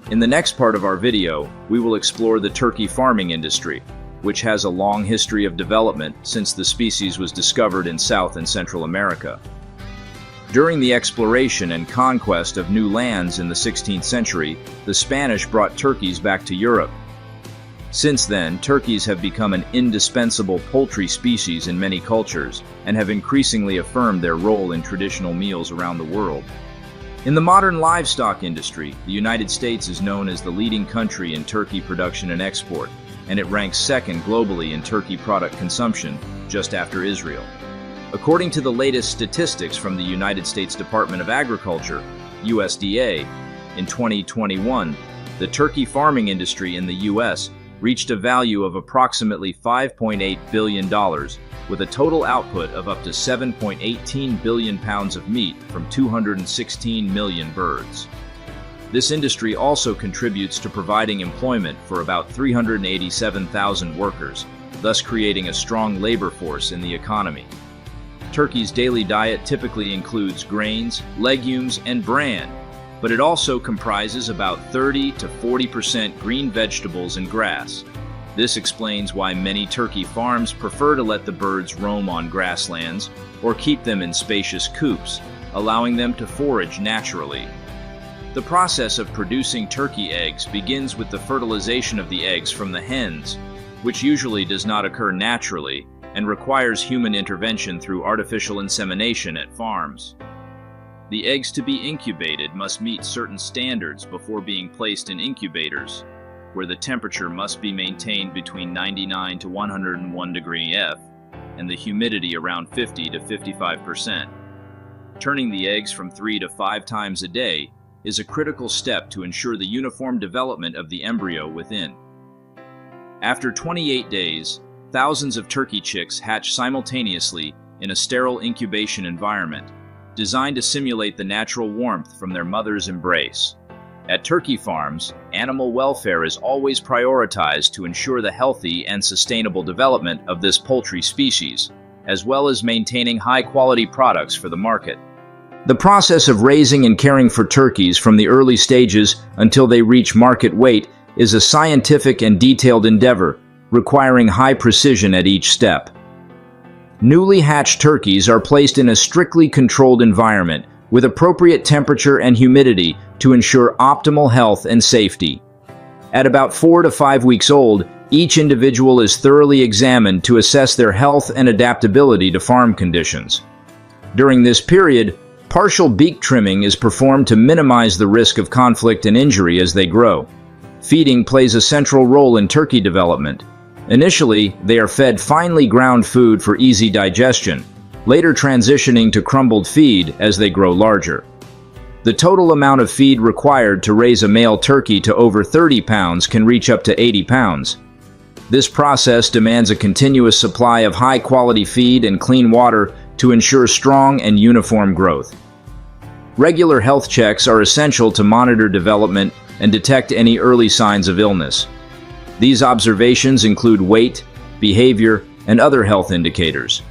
In the next part of our video, we will explore the turkey farming industry, which has a long history of development since the species was discovered in South and Central America. During the exploration and conquest of new lands in the 16th century, the Spanish brought turkeys back to Europe. Since then, turkeys have become an indispensable poultry species in many cultures and have increasingly affirmed their role in traditional meals around the world. In the modern livestock industry, the United States is known as the leading country in turkey production and export, and it ranks second globally in turkey product consumption, just after Israel. According to the latest statistics from the United States Department of Agriculture, USDA, in 2021, the turkey farming industry in the U.S. reached a value of approximately $5.8 billion, with a total output of up to 7.18 billion pounds of meat from 216 million birds. This industry also contributes to providing employment for about 387,000 workers, thus creating a strong labor force in the economy. Turkey's daily diet typically includes grains, legumes, and bran, but it also comprises about 30 to 40% green vegetables and grass. This explains why many turkey farms prefer to let the birds roam on grasslands or keep them in spacious coops, allowing them to forage naturally. The process of producing turkey eggs begins with the fertilization of the eggs from the hens, which usually does not occur naturally and requires human intervention through artificial insemination at farms. The eggs to be incubated must meet certain standards before being placed in incubators, where the temperature must be maintained between 99 to 101 degree F and the humidity around 50 to 55%. Turning the eggs from 3 to 5 times a day is a critical step to ensure the uniform development of the embryo within. After 28 days, thousands of turkey chicks hatch simultaneously in a sterile incubation environment, designed to simulate the natural warmth from their mother's embrace. At turkey farms, animal welfare is always prioritized to ensure the healthy and sustainable development of this poultry species, as well as maintaining high-quality products for the market. The process of raising and caring for turkeys from the early stages until they reach market weight is a scientific and detailed endeavor, requiring high precision at each step. Newly hatched turkeys are placed in a strictly controlled environment with appropriate temperature and humidity to ensure optimal health and safety. At about 4 to 5 weeks old, each individual is thoroughly examined to assess their health and adaptability to farm conditions. During this period, partial beak trimming is performed to minimize the risk of conflict and injury as they grow. Feeding plays a central role in turkey development. Initially, they are fed finely ground food for easy digestion, later transitioning to crumbled feed as they grow larger. The total amount of feed required to raise a male turkey to over 30 pounds can reach up to 80 pounds. This process demands a continuous supply of high-quality feed and clean water to ensure strong and uniform growth. Regular health checks are essential to monitor development and detect any early signs of illness. These observations include weight, behavior, and other health indicators.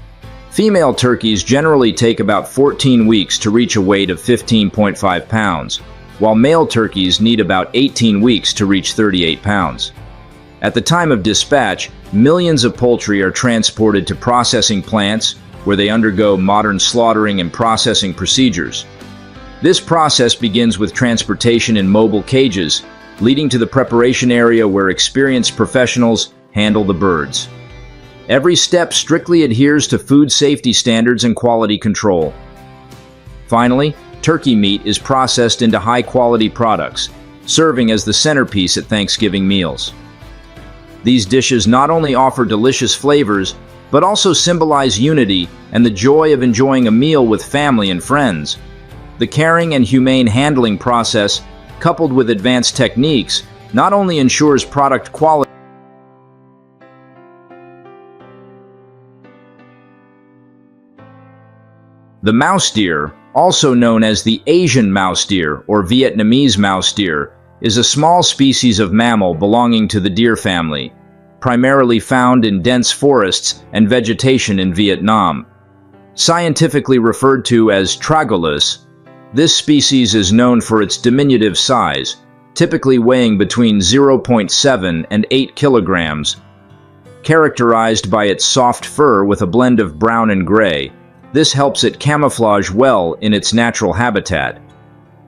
Female turkeys generally take about 14 weeks to reach a weight of 15.5 pounds, while male turkeys need about 18 weeks to reach 38 pounds. At the time of dispatch, millions of poultry are transported to processing plants where they undergo modern slaughtering and processing procedures. This process begins with transportation in mobile cages, leading to the preparation area where experienced professionals handle the birds. Every step strictly adheres to food safety standards and quality control. Finally, turkey meat is processed into high-quality products, serving as the centerpiece at Thanksgiving meals. These dishes not only offer delicious flavors, but also symbolize unity and the joy of enjoying a meal with family and friends. The caring and humane handling process, coupled with advanced techniques, not only ensures product quality. The mouse deer, also known as the Asian mouse deer or Vietnamese mouse deer, is a small species of mammal belonging to the deer family, primarily found in dense forests and vegetation in Vietnam. Scientifically referred to as tragulus, this species is known for its diminutive size, typically weighing between 0.7 and 8 kilograms. Characterized by its soft fur with a blend of brown and gray, this helps it camouflage well in its natural habitat.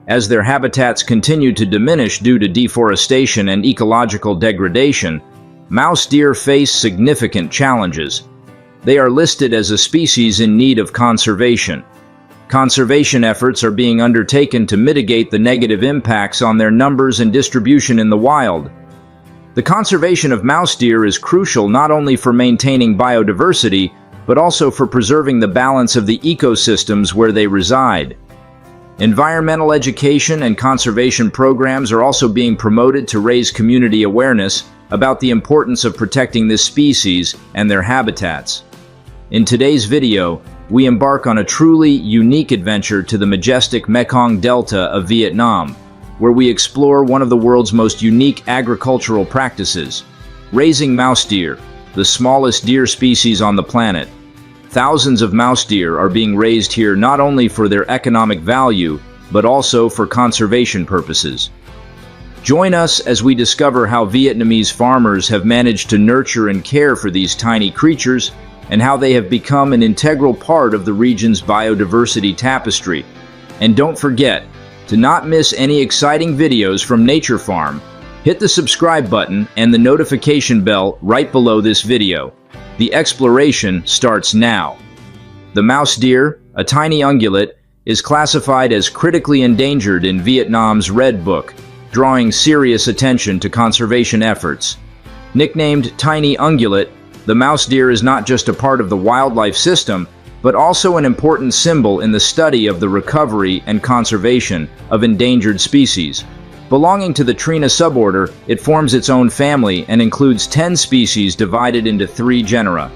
As their habitats continue to diminish due to deforestation and ecological degradation, mouse deer face significant challenges. They are listed as a species in need of conservation. Conservation efforts are being undertaken to mitigate the negative impacts on their numbers and distribution in the wild. The conservation of mouse deer is crucial not only for maintaining biodiversity, but also for preserving the balance of the ecosystems where they reside. Environmental education and conservation programs are also being promoted to raise community awareness about the importance of protecting this species and their habitats. In today's video, we embark on a truly unique adventure to the majestic Mekong Delta of Vietnam, where we explore one of the world's most unique agricultural practices, raising mouse deer, the smallest deer species on the planet. Thousands of mouse deer are being raised here not only for their economic value, but also for conservation purposes. Join us as we discover how Vietnamese farmers have managed to nurture and care for these tiny creatures, and how they have become an integral part of the region's biodiversity tapestry. And don't forget to not miss any exciting videos from Nature Farm. Hit the subscribe button and the notification bell right below this video. The exploration starts now. The mouse deer, a tiny ungulate, is classified as critically endangered in Vietnam's Red Book, drawing serious attention to conservation efforts. Nicknamed Tiny Ungulate, the mouse deer is not just a part of the wildlife system, but also an important symbol in the study of the recovery and conservation of endangered species. Belonging to the Trina suborder, it forms its own family and includes 10 species divided into 3 genera.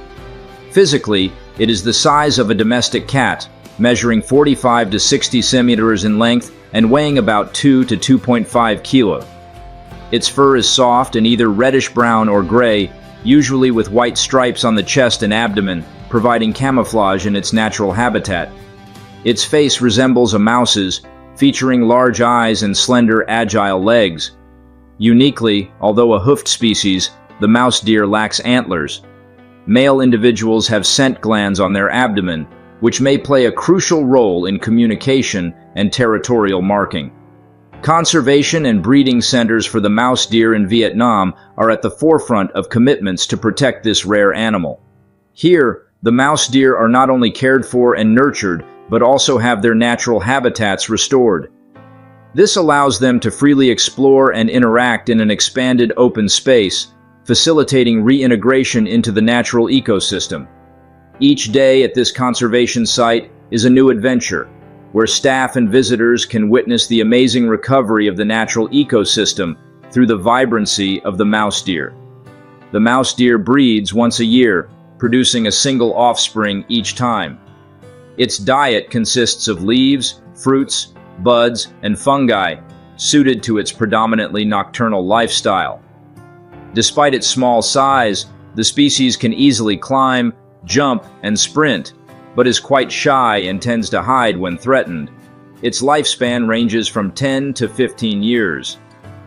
Physically, it is the size of a domestic cat, measuring 45 to 60 centimeters in length and weighing about 2 to 2.5 kilo. Its fur is soft and either reddish-brown or gray, usually with white stripes on the chest and abdomen, providing camouflage in its natural habitat. Its face resembles a mouse's, featuring large eyes and slender, agile legs. Uniquely, although a hoofed species, the mouse deer lacks antlers. Male individuals have scent glands on their abdomen, which may play a crucial role in communication and territorial marking. Conservation and breeding centers for the mouse deer in Vietnam are at the forefront of commitments to protect this rare animal. Here, the mouse deer are not only cared for and nurtured, but also have their natural habitats restored. This allows them to freely explore and interact in an expanded open space, facilitating reintegration into the natural ecosystem. Each day at this conservation site is a new adventure, where staff and visitors can witness the amazing recovery of the natural ecosystem through the vibrancy of the mouse deer. The mouse deer breeds once a year, producing a single offspring each time. Its diet consists of leaves, fruits, buds, and fungi, suited to its predominantly nocturnal lifestyle. Despite its small size, the species can easily climb, jump, and sprint, but is quite shy and tends to hide when threatened. Its lifespan ranges from 10 to 15 years.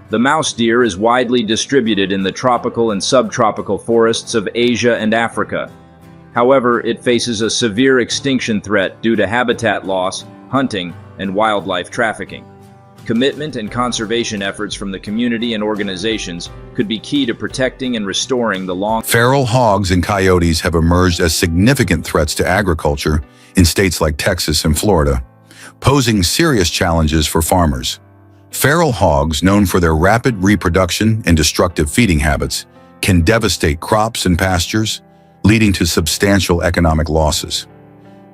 The mouse deer is widely distributed in the tropical and subtropical forests of Asia and Africa. However, it faces a severe extinction threat due to habitat loss, hunting, and wildlife trafficking. Commitment and conservation efforts from the community and organizations could be key to protecting and restoring the long... Feral hogs and coyotes have emerged as significant threats to agriculture in states like Texas and Florida, posing serious challenges for farmers. Feral hogs, known for their rapid reproduction and destructive feeding habits, can devastate crops and pastures, leading to substantial economic losses.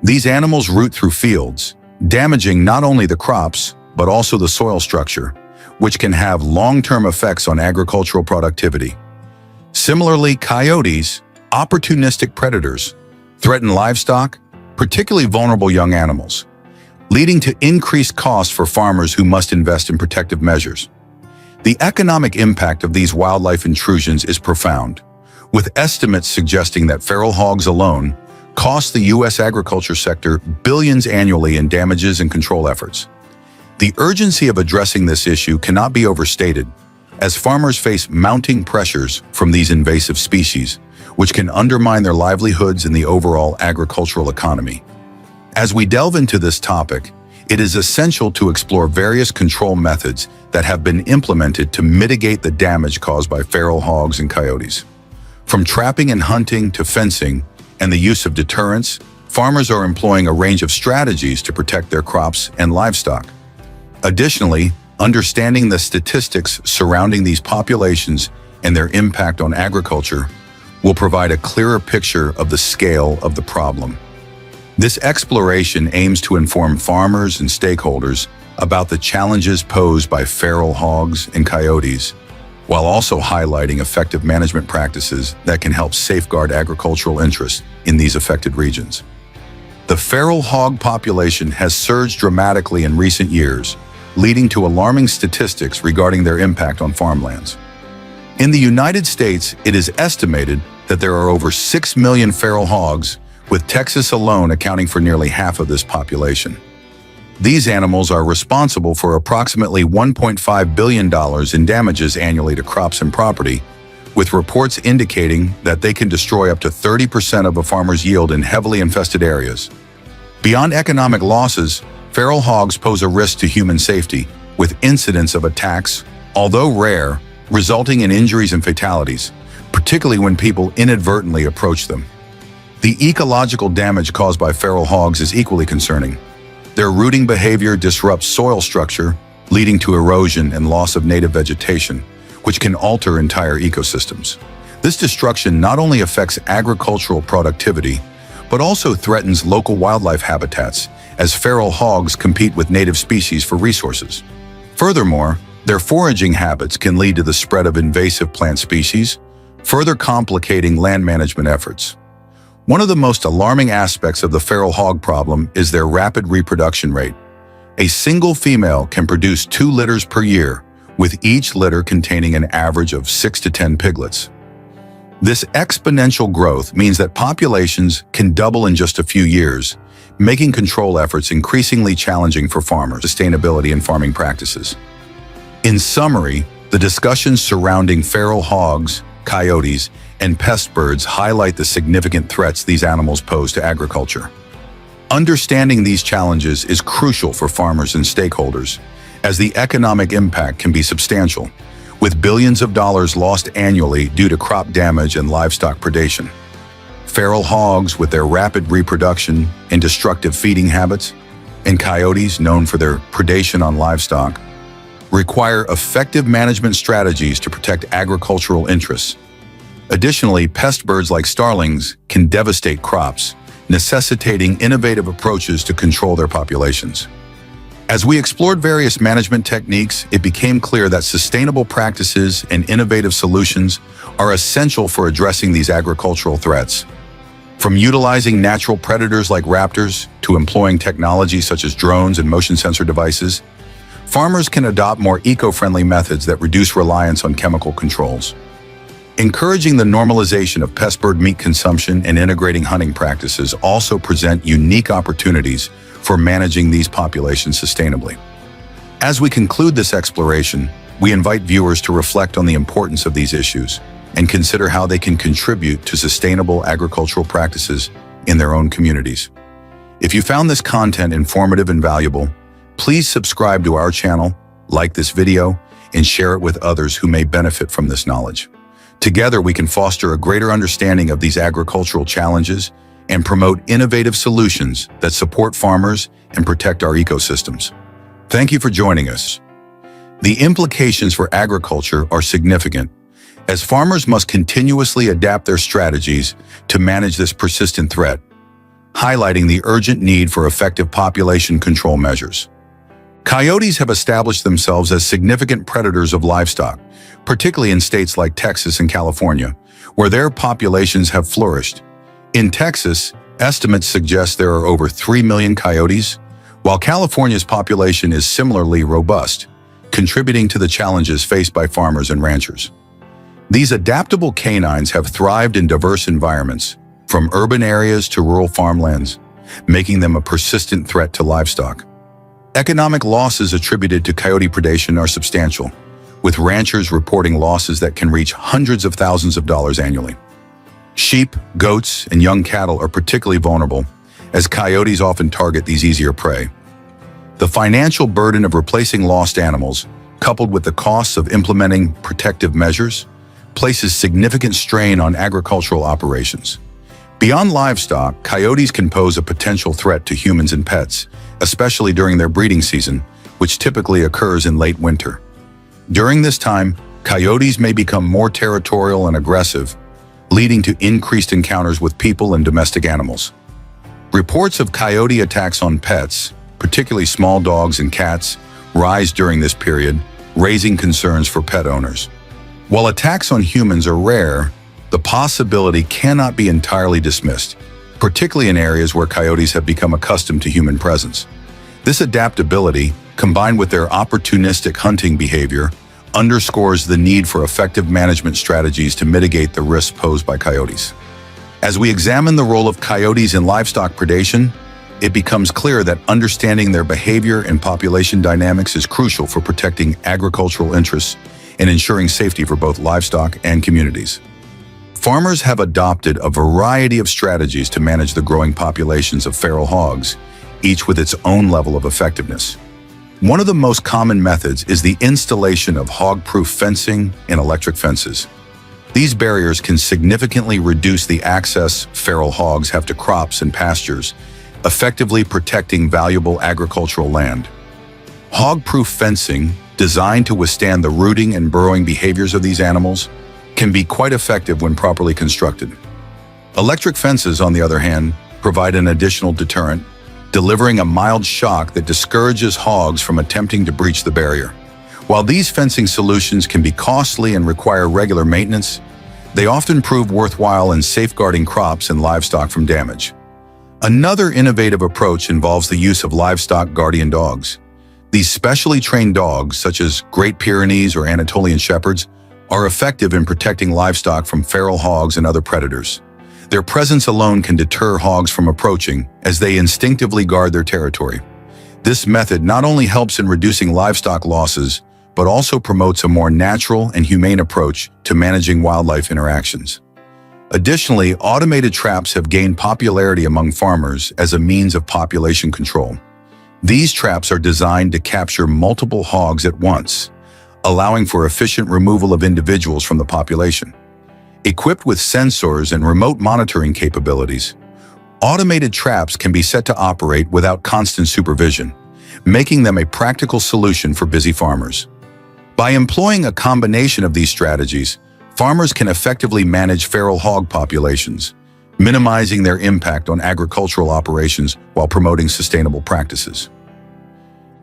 These animals root through fields, damaging not only the crops, but also the soil structure, which can have long-term effects on agricultural productivity. Similarly, coyotes, opportunistic predators, threaten livestock, particularly vulnerable young animals, leading to increased costs for farmers who must invest in protective measures. The economic impact of these wildlife intrusions is profound, with estimates suggesting that feral hogs alone cost the U.S. agriculture sector billions annually in damages and control efforts. The urgency of addressing this issue cannot be overstated, as farmers face mounting pressures from these invasive species, which can undermine their livelihoods and the overall agricultural economy. As we delve into this topic, it is essential to explore various control methods that have been implemented to mitigate the damage caused by feral hogs and coyotes. From trapping and hunting to fencing and the use of deterrents, farmers are employing a range of strategies to protect their crops and livestock. Additionally, understanding the statistics surrounding these populations and their impact on agriculture will provide a clearer picture of the scale of the problem. This exploration aims to inform farmers and stakeholders about the challenges posed by feral hogs and coyotes, while also highlighting effective management practices that can help safeguard agricultural interests in these affected regions. The feral hog population has surged dramatically in recent years, leading to alarming statistics regarding their impact on farmlands. In the United States, it is estimated that there are over 6 million feral hogs, with Texas alone accounting for nearly half of this population. These animals are responsible for approximately $1.5 billion in damages annually to crops and property, with reports indicating that they can destroy up to 30% of a farmer's yield in heavily infested areas. Beyond economic losses, feral hogs pose a risk to human safety, with incidents of attacks, although rare, resulting in injuries and fatalities, particularly when people inadvertently approach them. The ecological damage caused by feral hogs is equally concerning. Their rooting behavior disrupts soil structure, leading to erosion and loss of native vegetation, which can alter entire ecosystems. This destruction not only affects agricultural productivity, but also threatens local wildlife habitats, as feral hogs compete with native species for resources. Furthermore, their foraging habits can lead to the spread of invasive plant species, further complicating land management efforts. One of the most alarming aspects of the feral hog problem is their rapid reproduction rate. A single female can produce 2 litters per year, with each litter containing an average of 6 to 10 piglets. This exponential growth means that populations can double in just a few years, making control efforts increasingly challenging for farmers' sustainability and farming practices. In summary, the discussions surrounding feral hogs, coyotes, and pest birds highlight the significant threats these animals pose to agriculture. Understanding these challenges is crucial for farmers and stakeholders, as the economic impact can be substantial, with billions of dollars lost annually due to crop damage and livestock predation. Feral hogs, with their rapid reproduction and destructive feeding habits, and coyotes, known for their predation on livestock, require effective management strategies to protect agricultural interests. Additionally, pest birds like starlings can devastate crops, necessitating innovative approaches to control their populations. As we explored various management techniques, it became clear that sustainable practices and innovative solutions are essential for addressing these agricultural threats. From utilizing natural predators like raptors to employing technology such as drones and motion sensor devices, farmers can adopt more eco-friendly methods that reduce reliance on chemical controls. Encouraging the normalization of pest bird meat consumption and integrating hunting practices also present unique opportunities for managing these populations sustainably. As we conclude this exploration, we invite viewers to reflect on the importance of these issues and consider how they can contribute to sustainable agricultural practices in their own communities. If you found this content informative and valuable, please subscribe to our channel, like this video, and share it with others who may benefit from this knowledge. Together, we can foster a greater understanding of these agricultural challenges and promote innovative solutions that support farmers and protect our ecosystems. Thank you for joining us. The implications for agriculture are significant, as farmers must continuously adapt their strategies to manage this persistent threat, highlighting the urgent need for effective population control measures. Coyotes have established themselves as significant predators of livestock, particularly in states like Texas and California, where their populations have flourished. In Texas, estimates suggest there are over 3 million coyotes, while California's population is similarly robust, contributing to the challenges faced by farmers and ranchers. These adaptable canines have thrived in diverse environments, from urban areas to rural farmlands, making them a persistent threat to livestock. Economic losses attributed to coyote predation are substantial, with ranchers reporting losses that can reach hundreds of thousands of dollars annually. Sheep, goats, and young cattle are particularly vulnerable, as coyotes often target these easier prey. The financial burden of replacing lost animals, coupled with the costs of implementing protective measures, places significant strain on agricultural operations. Beyond livestock, coyotes can pose a potential threat to humans and pets, especially during their breeding season, which typically occurs in late winter. During this time, coyotes may become more territorial and aggressive, leading to increased encounters with people and domestic animals. Reports of coyote attacks on pets, particularly small dogs and cats, rise during this period, raising concerns for pet owners. While attacks on humans are rare, the possibility cannot be entirely dismissed, particularly in areas where coyotes have become accustomed to human presence. This adaptability, combined with their opportunistic hunting behavior, underscores the need for effective management strategies to mitigate the risks posed by coyotes. As we examine the role of coyotes in livestock predation, it becomes clear that understanding their behavior and population dynamics is crucial for protecting agricultural interests and ensuring safety for both livestock and communities. Farmers have adopted a variety of strategies to manage the growing populations of feral hogs, each with its own level of effectiveness. One of the most common methods is the installation of hog-proof fencing and electric fences. These barriers can significantly reduce the access feral hogs have to crops and pastures, effectively protecting valuable agricultural land. Hog-proof fencing, designed to withstand the rooting and burrowing behaviors of these animals, can be quite effective when properly constructed. Electric fences, on the other hand, provide an additional deterrent, delivering a mild shock that discourages hogs from attempting to breach the barrier. While these fencing solutions can be costly and require regular maintenance, they often prove worthwhile in safeguarding crops and livestock from damage. Another innovative approach involves the use of livestock guardian dogs. These specially trained dogs, such as Great Pyrenees or Anatolian Shepherds, are effective in protecting livestock from feral hogs and other predators. Their presence alone can deter hogs from approaching, as they instinctively guard their territory. This method not only helps in reducing livestock losses, but also promotes a more natural and humane approach to managing wildlife interactions. Additionally, automated traps have gained popularity among farmers as a means of population control. These traps are designed to capture multiple hogs at once, allowing for efficient removal of individuals from the population. Equipped with sensors and remote monitoring capabilities, automated traps can be set to operate without constant supervision, making them a practical solution for busy farmers. By employing a combination of these strategies, farmers can effectively manage feral hog populations, minimizing their impact on agricultural operations while promoting sustainable practices.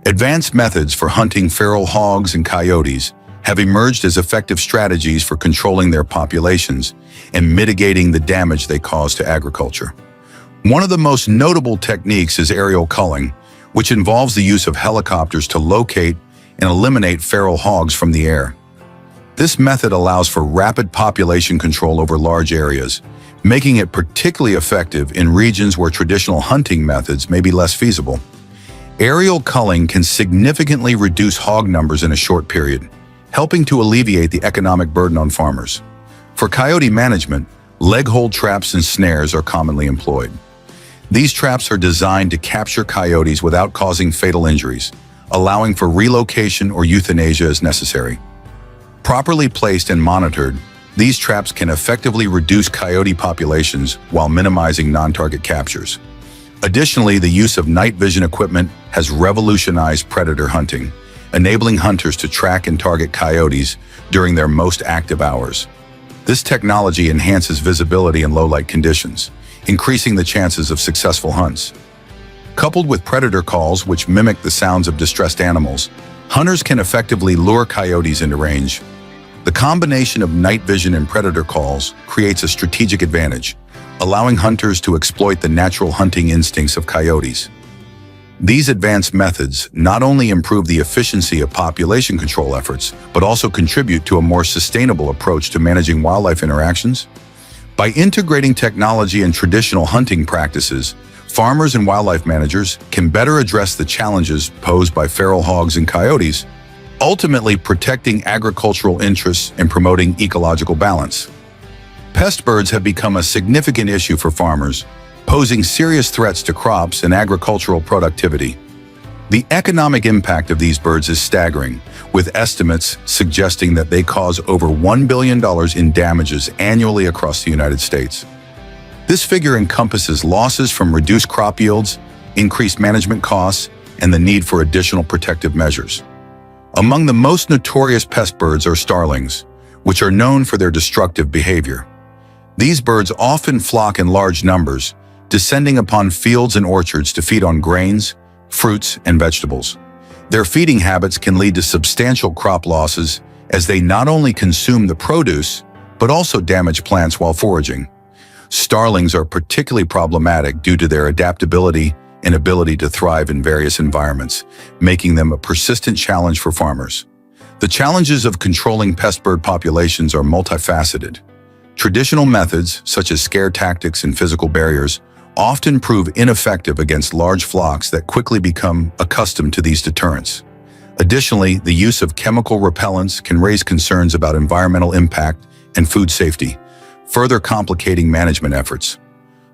Advanced methods for hunting feral hogs and coyotes have emerged as effective strategies for controlling their populations and mitigating the damage they cause to agriculture. One of the most notable techniques is aerial culling, which involves the use of helicopters to locate and eliminate feral hogs from the air. This method allows for rapid population control over large areas, making it particularly effective in regions where traditional hunting methods may be less feasible. Aerial culling can significantly reduce hog numbers in a short period, helping to alleviate the economic burden on farmers. For coyote management, leg hold traps and snares are commonly employed. These traps are designed to capture coyotes without causing fatal injuries, allowing for relocation or euthanasia as necessary. Properly placed and monitored, these traps can effectively reduce coyote populations while minimizing non-target captures. Additionally, the use of night vision equipment has revolutionized predator hunting, enabling hunters to track and target coyotes during their most active hours. This technology enhances visibility in low-light conditions, increasing the chances of successful hunts. Coupled with predator calls, which mimic the sounds of distressed animals, hunters can effectively lure coyotes into range. The combination of night vision and predator calls creates a strategic advantage, allowing hunters to exploit the natural hunting instincts of coyotes. These advanced methods not only improve the efficiency of population control efforts, but also contribute to a more sustainable approach to managing wildlife interactions. By integrating technology and traditional hunting practices, Farmers and wildlife managers can better address the challenges posed by feral hogs and coyotes, ultimately protecting agricultural interests and promoting ecological balance. Pest birds have become a significant issue for farmers, posing serious threats to crops and agricultural productivity. The economic impact of these birds is staggering, with estimates suggesting that they cause over $1 billion in damages annually across the United States. This figure encompasses losses from reduced crop yields, increased management costs, and the need for additional protective measures. Among the most notorious pest birds are starlings, which are known for their destructive behavior. These birds often flock in large numbers, descending upon fields and orchards to feed on grains, fruits, and vegetables. Their feeding habits can lead to substantial crop losses as they not only consume the produce, but also damage plants while foraging. Starlings are particularly problematic due to their adaptability and ability to thrive in various environments, making them a persistent challenge for farmers. The challenges of controlling pest bird populations are multifaceted. Traditional methods, such as scare tactics and physical barriers, often prove ineffective against large flocks that quickly become accustomed to these deterrents. Additionally, the use of chemical repellents can raise concerns about environmental impact and food safety, further complicating management efforts.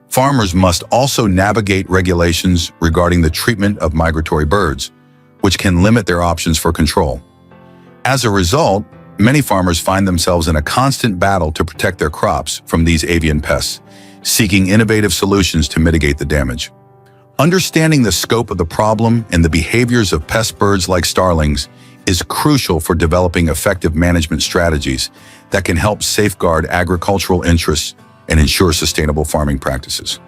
Farmers must also navigate regulations regarding the treatment of migratory birds, which can limit their options for control. As a result, many farmers find themselves in a constant battle to protect their crops from these avian pests, seeking innovative solutions to mitigate the damage. Understanding the scope of the problem and the behaviors of pest birds like starlings is crucial for developing effective management strategies that can help safeguard agricultural interests and ensure sustainable farming practices.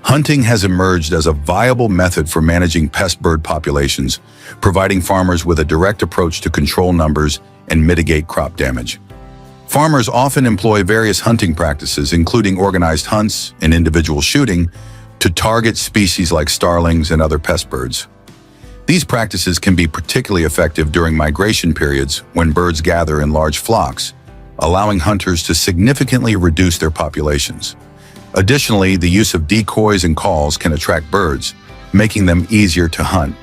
Hunting has emerged as a viable method for managing pest bird populations, providing farmers with a direct approach to control numbers and mitigate crop damage. Farmers often employ various hunting practices, including organized hunts and individual shooting, to target species like starlings and other pest birds. These practices can be particularly effective during migration periods when birds gather in large flocks, allowing hunters to significantly reduce their populations. Additionally, the use of decoys and calls can attract birds, making them easier to hunt.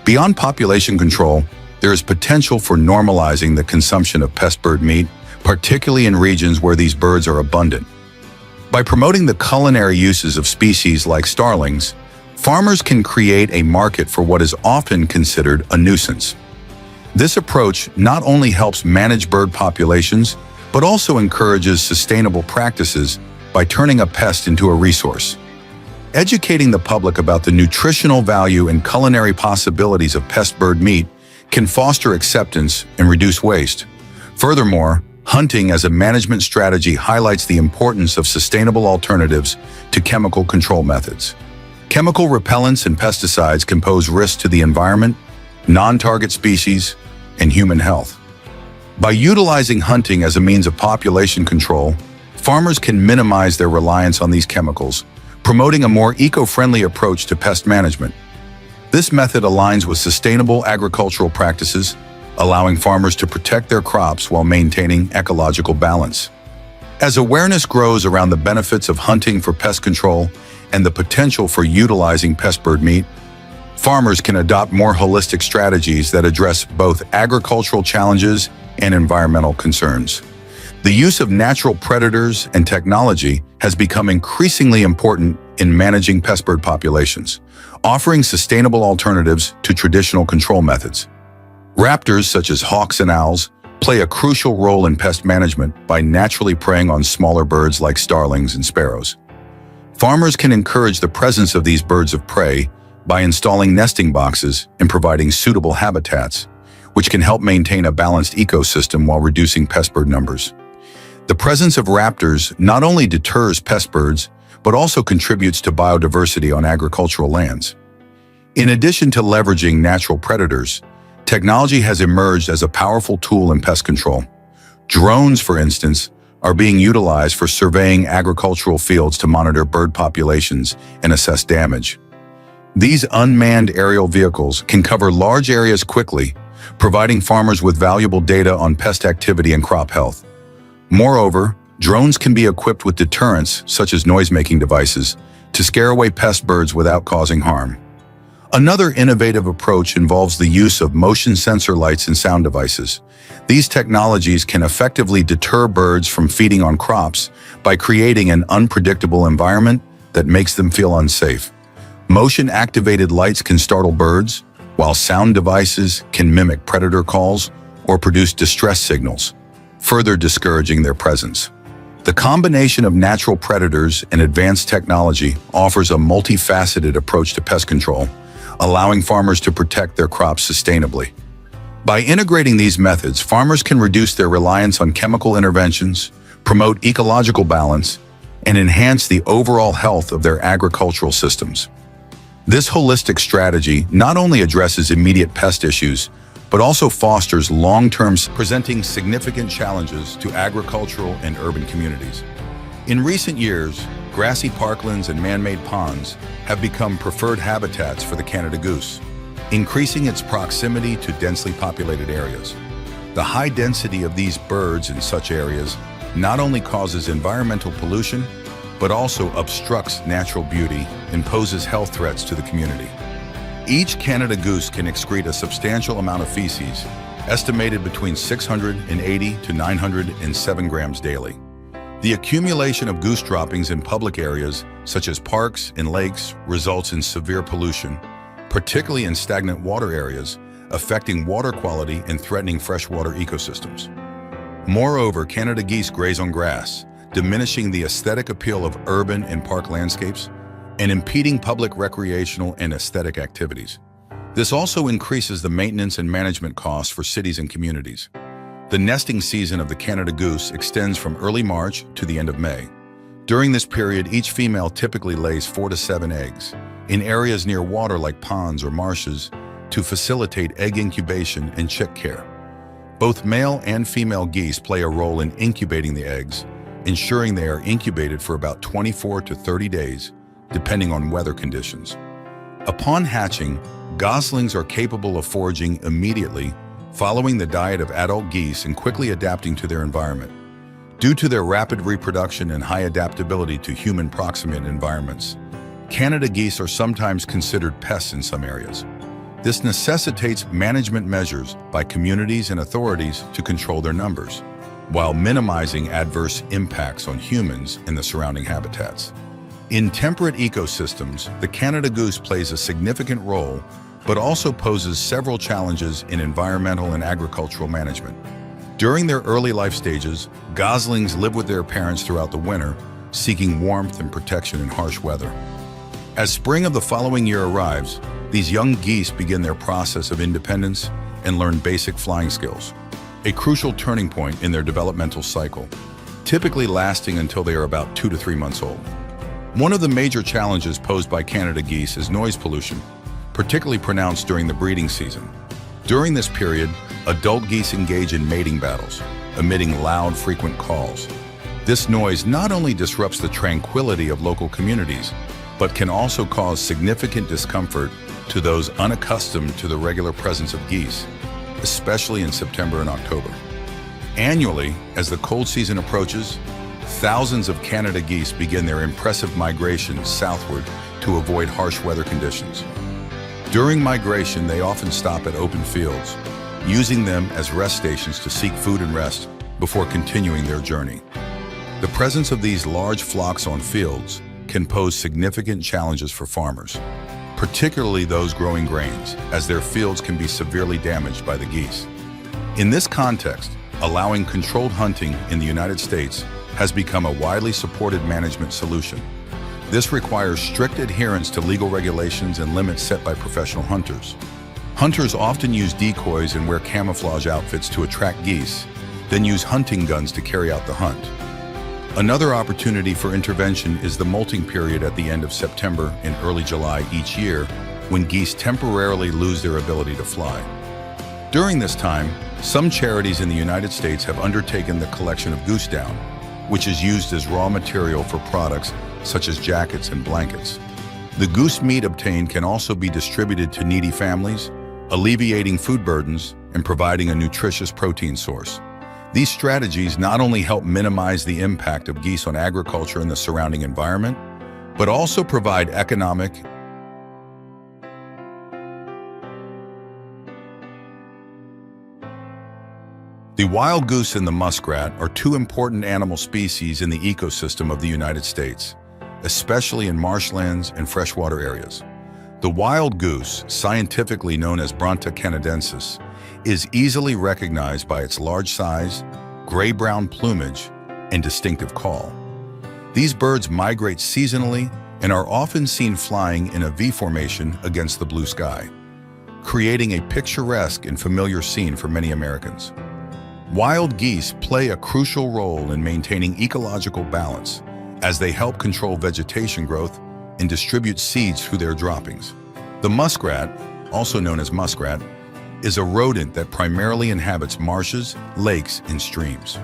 Beyond population control, there is potential for normalizing the consumption of pest bird meat, particularly in regions where these birds are abundant. By promoting the culinary uses of species like starlings, farmers can create a market for what is often considered a nuisance. This approach not only helps manage bird populations, but also encourages sustainable practices by turning a pest into a resource. Educating the public about the nutritional value and culinary possibilities of pest bird meat can foster acceptance and reduce waste. Furthermore, hunting as a management strategy highlights the importance of sustainable alternatives to chemical control methods. Chemical repellents and pesticides can pose risks to the environment, non-target species, and human health. By utilizing hunting as a means of population control, farmers can minimize their reliance on these chemicals, promoting a more eco-friendly approach to pest management. This method aligns with sustainable agricultural practices, allowing farmers to protect their crops while maintaining ecological balance. As awareness grows around the benefits of hunting for pest control and the potential for utilizing pest bird meat, farmers can adopt more holistic strategies that address both agricultural challenges and environmental concerns. The use of natural predators and technology has become increasingly important in managing pest bird populations, offering sustainable alternatives to traditional control methods. Raptors such as hawks and owls play a crucial role in pest management by naturally preying on smaller birds like starlings and sparrows. Farmers can encourage the presence of these birds of prey by installing nesting boxes and providing suitable habitats, which can help maintain a balanced ecosystem while reducing pest bird numbers. The presence of raptors not only deters pest birds, but also contributes to biodiversity on agricultural lands. In addition to leveraging natural predators, technology has emerged as a powerful tool in pest control. Drones, for instance, are being utilized for surveying agricultural fields to monitor bird populations and assess damage. These unmanned aerial vehicles can cover large areas quickly, providing farmers with valuable data on pest activity and crop health. Moreover, drones can be equipped with deterrents such as noise-making devices to scare away pest birds without causing harm. Another innovative approach involves the use of motion sensor lights and sound devices. These technologies can effectively deter birds from feeding on crops by creating an unpredictable environment that makes them feel unsafe. Motion-activated lights can startle birds, while sound devices can mimic predator calls or produce distress signals, further discouraging their presence. The combination of natural predators and advanced technology offers a multifaceted approach to pest control, allowing farmers to protect their crops sustainably. By integrating these methods, farmers can reduce their reliance on chemical interventions, promote ecological balance, and enhance the overall health of their agricultural systems. This holistic strategy not only addresses immediate pest issues, but also fosters long-term, presenting significant challenges to agricultural and urban communities. In recent years, grassy parklands and man-made ponds have become preferred habitats for the Canada goose, increasing its proximity to densely populated areas. The high density of these birds in such areas not only causes environmental pollution, but also obstructs natural beauty and poses health threats to the community. Each Canada goose can excrete a substantial amount of feces, estimated between 680 to 907 grams daily. The accumulation of goose droppings in public areas, such as parks and lakes, results in severe pollution, particularly in stagnant water areas, affecting water quality and threatening freshwater ecosystems. Moreover, Canada geese graze on grass, diminishing the aesthetic appeal of urban and park landscapes and impeding public recreational and aesthetic activities. This also increases the maintenance and management costs for cities and communities. The nesting season of the Canada goose extends from early March to the end of May. During this period, each female typically lays 4 to 7 eggs in areas near water like ponds or marshes to facilitate egg incubation and chick care. Both male and female geese play a role in incubating the eggs, ensuring they are incubated for about 24 to 30 days, depending on weather conditions. Upon hatching, goslings are capable of foraging immediately, following the diet of adult geese and quickly adapting to their environment. Due to their rapid reproduction and high adaptability to human proximate environments, Canada geese are sometimes considered pests in some areas. This necessitates management measures by communities and authorities to control their numbers, while minimizing adverse impacts on humans and the surrounding habitats. In temperate ecosystems, the Canada goose plays a significant role, but also poses several challenges in environmental and agricultural management. During their early life stages, goslings live with their parents throughout the winter, seeking warmth and protection in harsh weather. As spring of the following year arrives, these young geese begin their process of independence and learn basic flying skills, a crucial turning point in their developmental cycle, typically lasting until they are about 2 to 3 months old. One of the major challenges posed by Canada geese is noise pollution, particularly pronounced during the breeding season. During this period, adult geese engage in mating battles, emitting loud, frequent calls. This noise not only disrupts the tranquility of local communities, but can also cause significant discomfort to those unaccustomed to the regular presence of geese, especially in September and October. Annually, as the cold season approaches, thousands of Canada geese begin their impressive migration southward to avoid harsh weather conditions. During migration, they often stop at open fields, using them as rest stations to seek food and rest before continuing their journey. The presence of these large flocks on fields can pose significant challenges for farmers, particularly those growing grains, as their fields can be severely damaged by the geese. In this context, allowing controlled hunting in the United States has become a widely supported management solution. This requires strict adherence to legal regulations and limits set by professional hunters. Hunters often use decoys and wear camouflage outfits to attract geese, then use hunting guns to carry out the hunt. Another opportunity for intervention is the molting period at the end of September and early July each year, when geese temporarily lose their ability to fly. During this time, some charities in the United States have undertaken the collection of goose down, which is used as raw material for products such as jackets and blankets. The goose meat obtained can also be distributed to needy families, alleviating food burdens and providing a nutritious protein source. These strategies not only help minimize the impact of geese on agriculture and the surrounding environment, but also provide economic The wild goose and the muskrat are two important animal species in the ecosystem of the United States, especially in marshlands and freshwater areas. The wild goose, scientifically known as Bronta canadensis, is easily recognized by its large size, gray-brown plumage, and distinctive call. These birds migrate seasonally and are often seen flying in a V formation against the blue sky, creating a picturesque and familiar scene for many Americans. Wild geese play a crucial role in maintaining ecological balance as they help control vegetation growth and distribute seeds through their droppings. The muskrat, also known as muskrat, is a rodent that primarily inhabits marshes, lakes, and streams.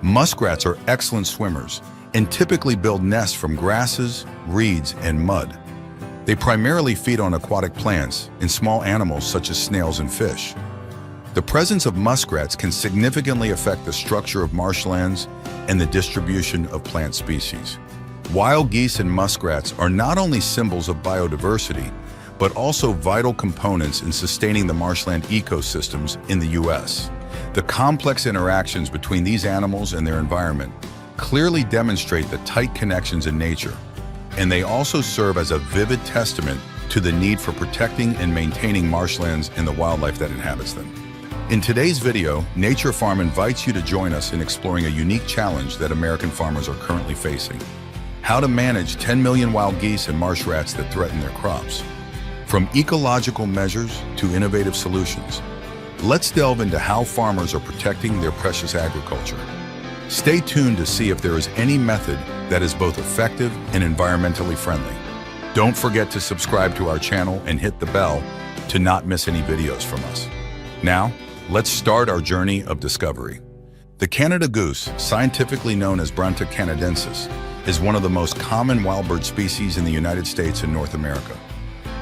Muskrats are excellent swimmers and typically build nests from grasses, reeds, and mud. They primarily feed on aquatic plants and small animals such as snails and fish. The presence of muskrats can significantly affect the structure of marshlands and the distribution of plant species. Wild geese and muskrats are not only symbols of biodiversity, but also vital components in sustaining the marshland ecosystems in the U.S. The complex interactions between these animals and their environment clearly demonstrate the tight connections in nature, and they also serve as a vivid testament to the need for protecting and maintaining marshlands and the wildlife that inhabits them. In today's video, Nature Farm invites you to join us in exploring a unique challenge that American farmers are currently facing: how to manage 10 million wild geese and marsh rats that threaten their crops. From ecological measures to innovative solutions, let's delve into how farmers are protecting their precious agriculture. Stay tuned to see if there is any method that is both effective and environmentally friendly. Don't forget to subscribe to our channel and hit the bell to not miss any videos from us. Now, let's start our journey of discovery. The Canada goose, scientifically known as Bronta canadensis, is one of the most common wild bird species in the United States and North America.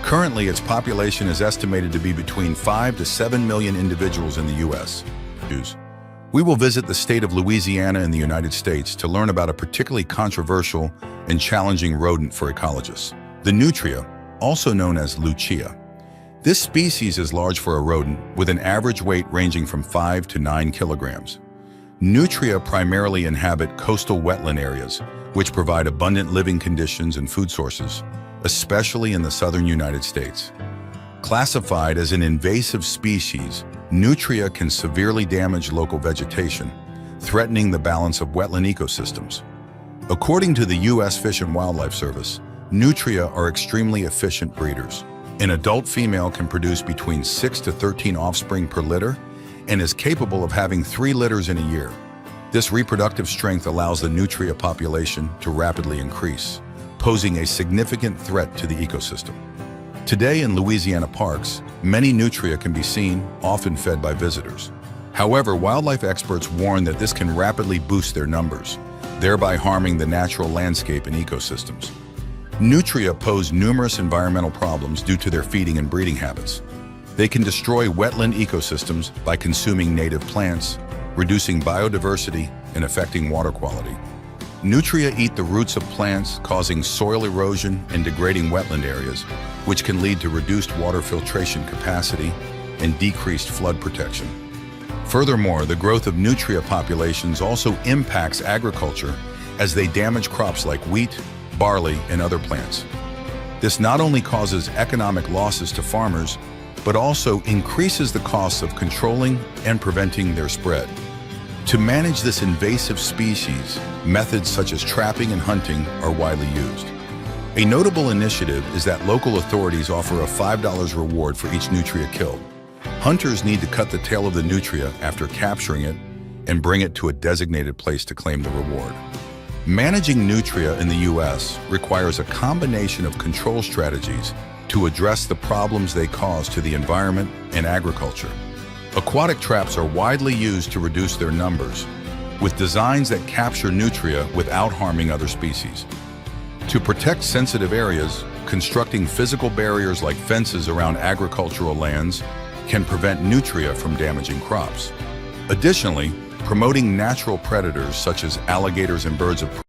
Currently, its population is estimated to be between 5 to 7 million individuals in the U.S. We will visit the state of Louisiana in the United States to learn about a particularly controversial and challenging rodent for ecologists, the nutria, also known as lucia. This species is large for a rodent, with an average weight ranging from 5 to 9 kilograms. Nutria primarily inhabit coastal wetland areas, which provide abundant living conditions and food sources, especially in the southern United States. Classified as an invasive species, nutria can severely damage local vegetation, threatening the balance of wetland ecosystems. According to the U.S. Fish and Wildlife Service, nutria are extremely efficient breeders. An adult female can produce between 6 to 13 offspring per litter and is capable of having 3 litters in a year. This reproductive strength allows the nutria population to rapidly increase, posing a significant threat to the ecosystem. Today in Louisiana parks, many nutria can be seen, often fed by visitors. However, wildlife experts warn that this can rapidly boost their numbers, thereby harming the natural landscape and ecosystems. Nutria pose numerous environmental problems due to their feeding and breeding habits. They can destroy wetland ecosystems by consuming native plants, reducing biodiversity, and affecting water quality. Nutria eat the roots of plants, causing soil erosion and degrading wetland areas, which can lead to reduced water filtration capacity and decreased flood protection. Furthermore, the growth of nutria populations also impacts agriculture as they damage crops like wheat, barley, and other plants. This not only causes economic losses to farmers, but also increases the costs of controlling and preventing their spread. To manage this invasive species, methods such as trapping and hunting are widely used. A notable initiative is that local authorities offer a $5 reward for each nutria killed. Hunters need to cut the tail of the nutria after capturing it and bring it to a designated place to claim the reward. Managing nutria in the U.S. requires a combination of control strategies to address the problems they cause to the environment and agriculture. Aquatic traps are widely used to reduce their numbers, with designs that capture nutria without harming other species. To protect sensitive areas, constructing physical barriers like fences around agricultural lands can prevent nutria from damaging crops. Additionally, promoting natural predators such as alligators and birds of prey